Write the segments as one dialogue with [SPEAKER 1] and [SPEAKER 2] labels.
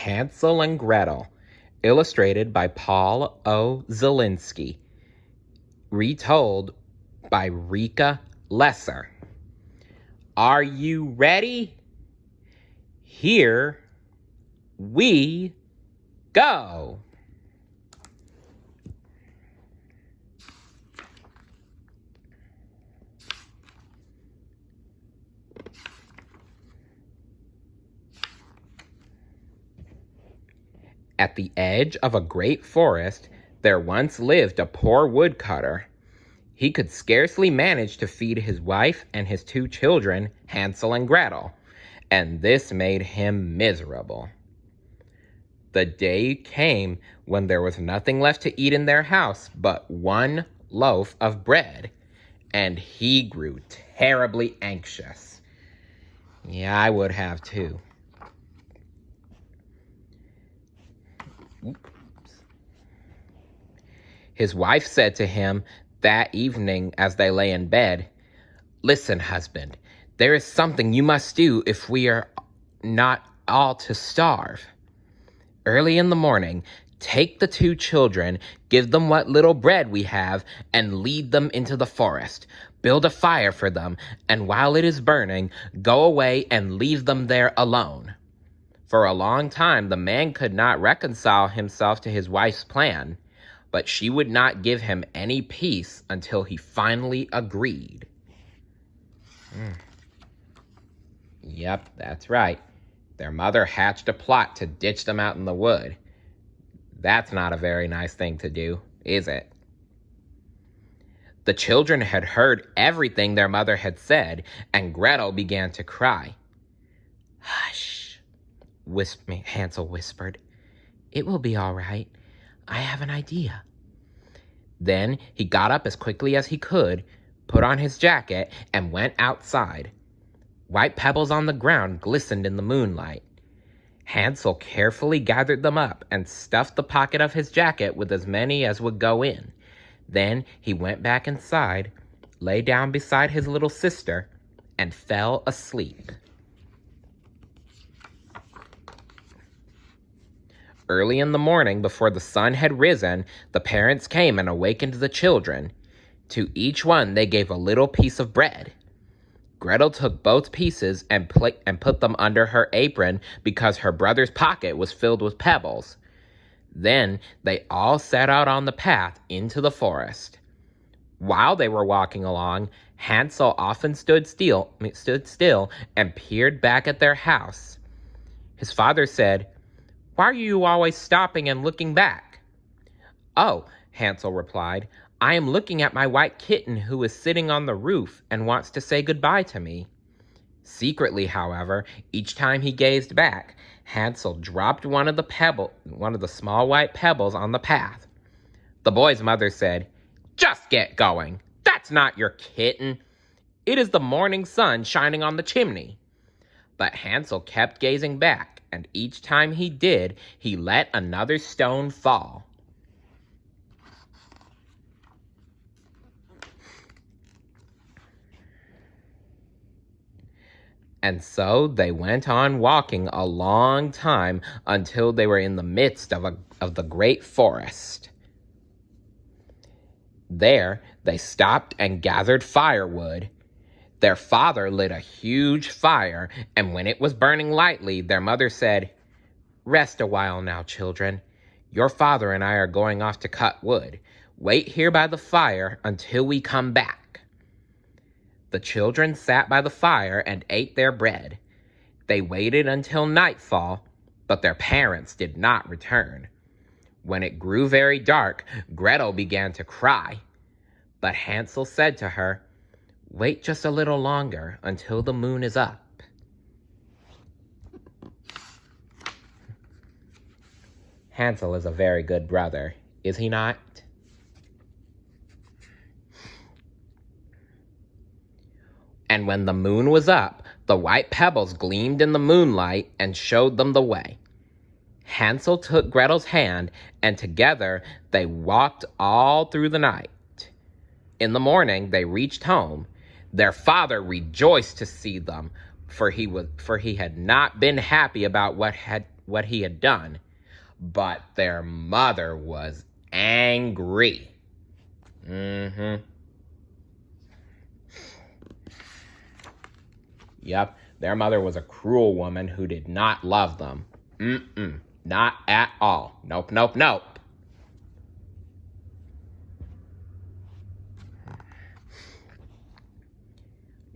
[SPEAKER 1] Hansel and Gretel, illustrated by Paul O. Zielinski, retold by Rika Lesser. Are you ready? Here we go. At the edge of a great forest, there once lived a poor woodcutter. He could scarcely manage to feed his wife and his 2 children, Hansel and Gretel, and this made him miserable. The day came when there was nothing left to eat in their house but 1 loaf of bread, and he grew terribly anxious. Yeah, I would have too. His wife said to him that evening as they lay in bed, "Listen, husband, there is something you must do if we are not all to starve. Early in the morning, take the 2 children, give them what little bread we have, and lead them into the forest. Build a fire for them, and while it is burning, go away and leave them there alone." For a long time, the man could not reconcile himself to his wife's plan, but she would not give him any peace until he finally agreed. Yep, that's right. Their mother hatched a plot to ditch them out in the wood. That's not a very nice thing to do, is it? The children had heard everything their mother had said, and Gretel began to cry. "Hush," Hansel whispered. "It will be all right. I have an idea." Then he got up as quickly as he could, put on his jacket, and went outside. White pebbles on the ground glistened in the moonlight. Hansel carefully gathered them up and stuffed the pocket of his jacket with as many as would go in. Then he went back inside, lay down beside his little sister, and fell asleep. Early in the morning, before the sun had risen, the parents came and awakened the children. To each one they gave a little piece of bread. Gretel took both pieces and put them under her apron because her brother's pocket was filled with pebbles. Then they all set out on the path into the forest. While they were walking along, Hansel often stood still and peered back at their house. His father said, "Why are you always stopping and looking back?" "Oh," Hansel replied, "I am looking at my white kitten who is sitting on the roof and wants to say goodbye to me." Secretly, however, each time he gazed back, Hansel dropped one of the small white pebbles on the path. The boy's mother said, "Just get going. That's not your kitten. It is the morning sun shining on the chimney." But Hansel kept gazing back, and each time he did, he let another stone fall. And so they went on walking a long time until they were in the midst of the great forest. There they stopped and gathered firewood. Their father lit a huge fire, and when it was burning lightly, their mother said, "Rest a while now, children. Your father and I are going off to cut wood. Wait here by the fire until we come back." The children sat by the fire and ate their bread. They waited until nightfall, but their parents did not return. When it grew very dark, Gretel began to cry. But Hansel said to her, "Wait just a little longer until the moon is up." Hansel is a very good brother, is he not? And when the moon was up, the white pebbles gleamed in the moonlight and showed them the way. Hansel took Gretel's hand, and together they walked all through the night. In the morning they reached home. Their father rejoiced to see them, for he had not been happy about what what he had done, but their mother was angry. Yep, their mother was a cruel woman who did not love them. Not at all. Nope, nope, nope.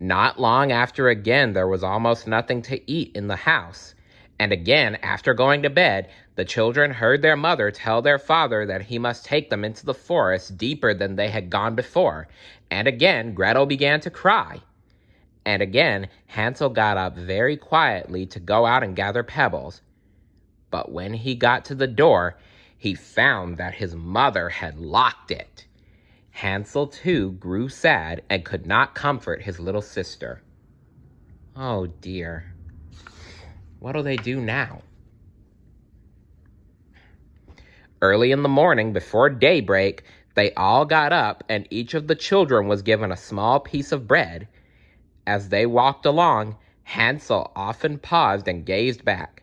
[SPEAKER 1] Not long after again there was almost nothing to eat in the house. And again, after going to bed, the children heard their mother tell their father that he must take them into the forest deeper than they had gone before. And again, Gretel began to cry. And again, Hansel got up very quietly to go out and gather pebbles. But when he got to the door, he found that his mother had locked it. Hansel, too, grew sad and could not comfort his little sister. Oh, dear. What'll they do now? Early in the morning, before daybreak, they all got up and each of the children was given a small piece of bread. As they walked along, Hansel often paused and gazed back.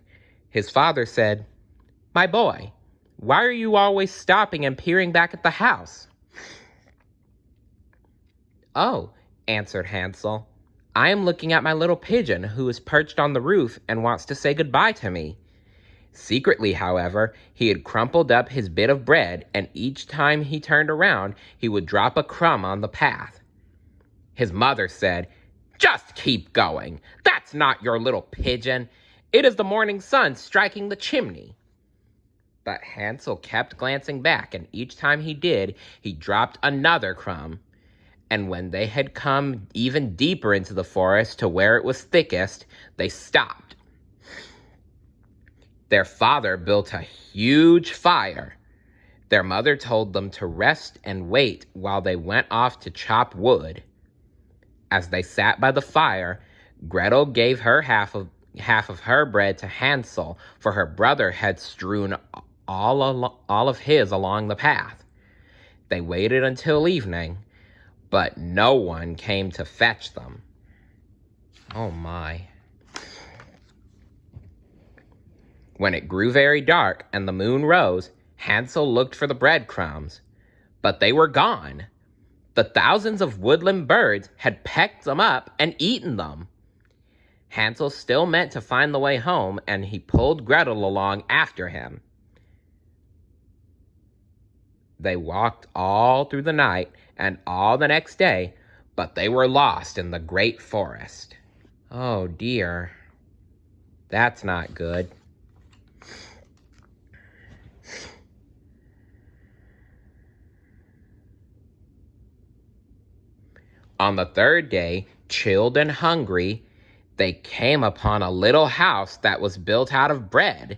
[SPEAKER 1] His father said, "My boy, why are you always stopping and peering back at the house?" "Oh," answered Hansel, "I am looking at my little pigeon who is perched on the roof and wants to say goodbye to me." Secretly, however, he had crumpled up his bit of bread, and each time he turned around, he would drop a crumb on the path. His mother said, "Just keep going. That's not your little pigeon. It is the morning sun striking the chimney." But Hansel kept glancing back, and each time he did, he dropped another crumb. And when they had come even deeper into the forest to where it was thickest, they stopped. Their father built a huge fire. Their mother told them to rest and wait while they went off to chop wood. As they sat by the fire, Gretel gave her half of her bread to Hansel, for her brother had strewn all of his along the path. They waited until evening, but no one came to fetch them. Oh my. When it grew very dark and the moon rose, Hansel looked for the breadcrumbs, but they were gone. The thousands of woodland birds had pecked them up and eaten them. Hansel still meant to find the way home, and he pulled Gretel along after him. They walked all through the night and all the next day, but they were lost in the great forest. Oh dear, that's not good. On the third day, chilled and hungry, they came upon a little house that was built out of bread.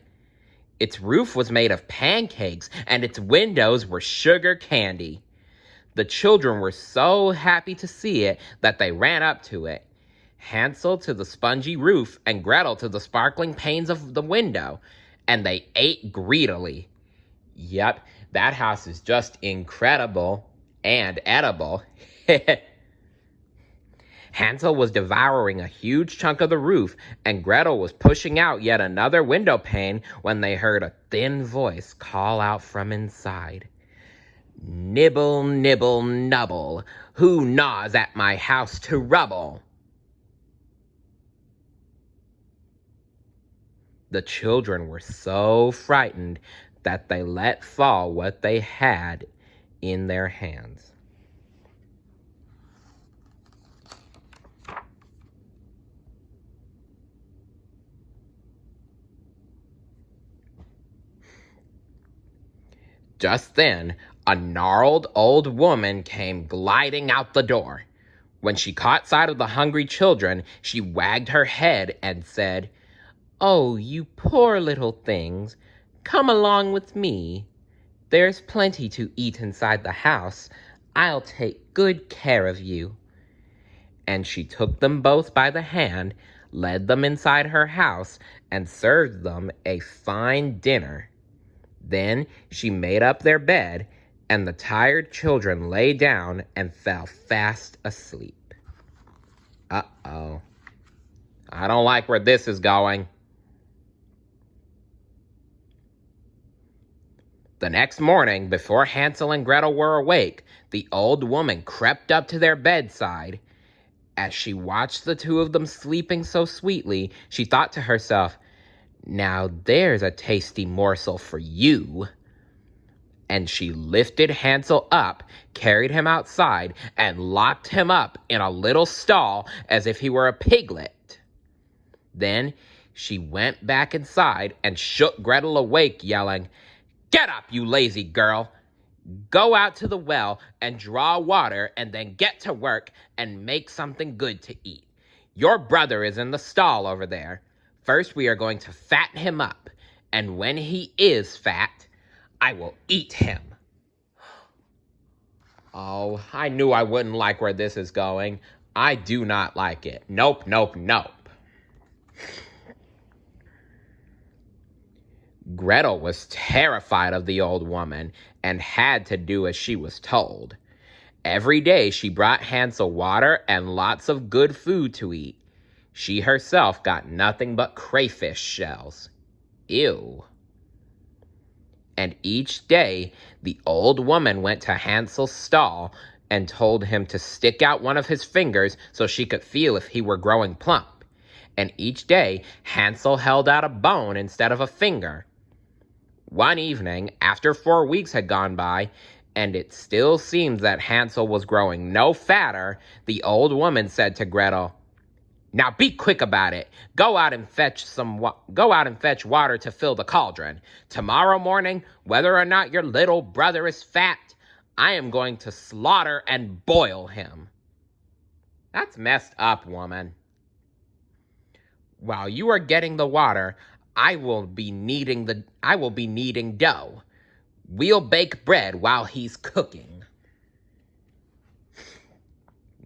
[SPEAKER 1] Its roof was made of pancakes, and its windows were sugar candy. The children were so happy to see it that they ran up to it. Hansel to the spongy roof and Gretel to the sparkling panes of the window, and they ate greedily. Yep, that house is just incredible and edible. Hansel was devouring a huge chunk of the roof, and Gretel was pushing out yet another window pane when they heard a thin voice call out from inside. "Nibble, nibble, nubble, who gnaws at my house to rubble?" The children were so frightened that they let fall what they had in their hands. Just then, a gnarled old woman came gliding out the door. When she caught sight of the hungry children, she wagged her head and said, "Oh, you poor little things, come along with me. There's plenty to eat inside the house. I'll take good care of you." And she took them both by the hand, led them inside her house, and served them a fine dinner. Then she made up their bed, and the tired children lay down and fell fast asleep. Uh-oh. I don't like where this is going. The next morning, before Hansel and Gretel were awake, the old woman crept up to their bedside. As she watched the two of them sleeping so sweetly, she thought to herself, "Now there's a tasty morsel for you." And she lifted Hansel up, carried him outside, and locked him up in a little stall as if he were a piglet. Then she went back inside and shook Gretel awake, yelling, "Get up, you lazy girl! Go out to the well and draw water, and then get to work and make something good to eat. Your brother is in the stall over there. First we are going to fatten him up, and when he is fat, I will eat him." Oh, I knew I wouldn't like where this is going. I do not like it. Nope, nope, nope. Gretel was terrified of the old woman and had to do as she was told. Every day she brought Hansel water and lots of good food to eat. She herself got nothing but crayfish shells. Ew. And each day the old woman went to Hansel's stall and told him to stick out one of his fingers so she could feel if he were growing plump. And each day Hansel held out a bone instead of a finger. One evening, after 4 weeks had gone by, and it still seemed that Hansel was growing no fatter, the old woman said to Gretel, "Now be quick about it. Go out and fetch water to fill the cauldron. Tomorrow morning, whether or not your little brother is fat, I am going to slaughter and boil him." That's messed up, woman. While you are getting the water, I will be kneading dough. We'll bake bread while he's cooking.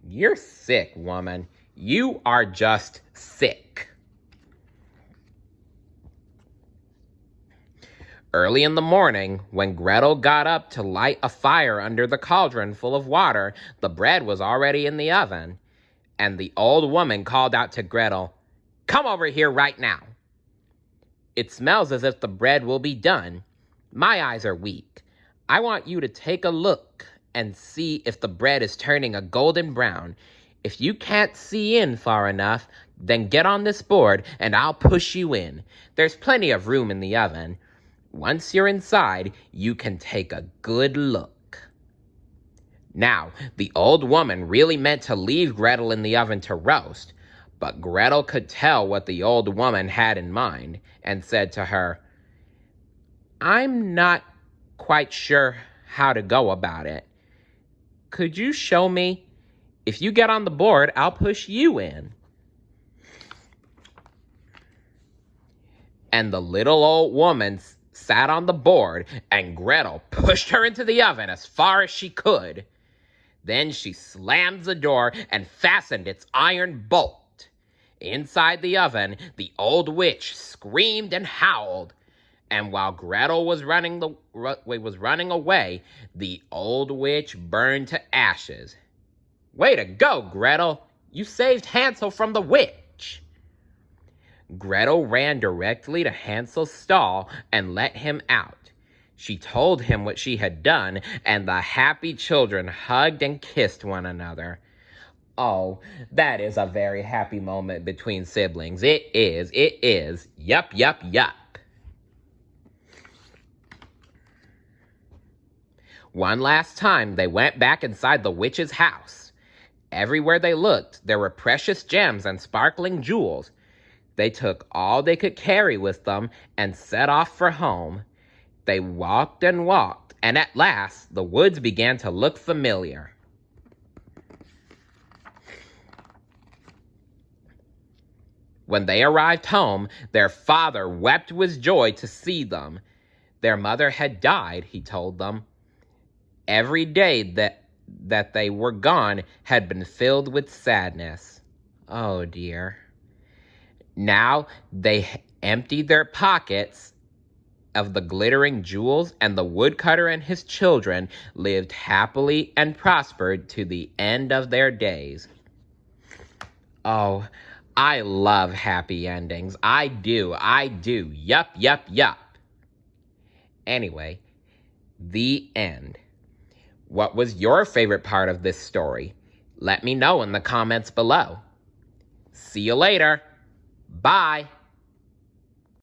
[SPEAKER 1] You're sick, woman. You are just sick. Early in the morning, when Gretel got up to light a fire under the cauldron full of water, the bread was already in the oven, and the old woman called out to Gretel, "Come over here right now. It smells as if the bread will be done. My eyes are weak. I want you to take a look and see if the bread is turning a golden brown. If you can't see in far enough, then get on this board and I'll push you in. There's plenty of room in the oven. Once you're inside, you can take a good look." Now, the old woman really meant to leave Gretel in the oven to roast, but Gretel could tell what the old woman had in mind and said to her, "I'm not quite sure how to go about it. Could you show me? If you get on the board, I'll push you in." And the little old woman sat on the board, and Gretel pushed her into the oven as far as she could. Then she slammed the door and fastened its iron bolt. Inside the oven, the old witch screamed and howled, and while Gretel was running away, the old witch burned to ashes. "Way to go, Gretel! You saved Hansel from the witch!" Gretel ran directly to Hansel's stall and let him out. She told him what she had done, and the happy children hugged and kissed one another. Oh, that is a very happy moment between siblings. It is. Yup, yup, yup. One last time, they went back inside the witch's house. Everywhere they looked, there were precious gems and sparkling jewels. They took all they could carry with them and set off for home. They walked and walked, and at last, the woods began to look familiar. When they arrived home, their father wept with joy to see them. Their mother had died, he told them. Every day that they were gone had been filled with sadness. Oh dear. Now they emptied their pockets of the glittering jewels, and the woodcutter and his children lived happily and prospered to the end of their days. Oh, I love happy endings. I do. Yup, yup, yup. Anyway, The end. What was your favorite part of this story? Let me know in the comments below. See you later. Bye.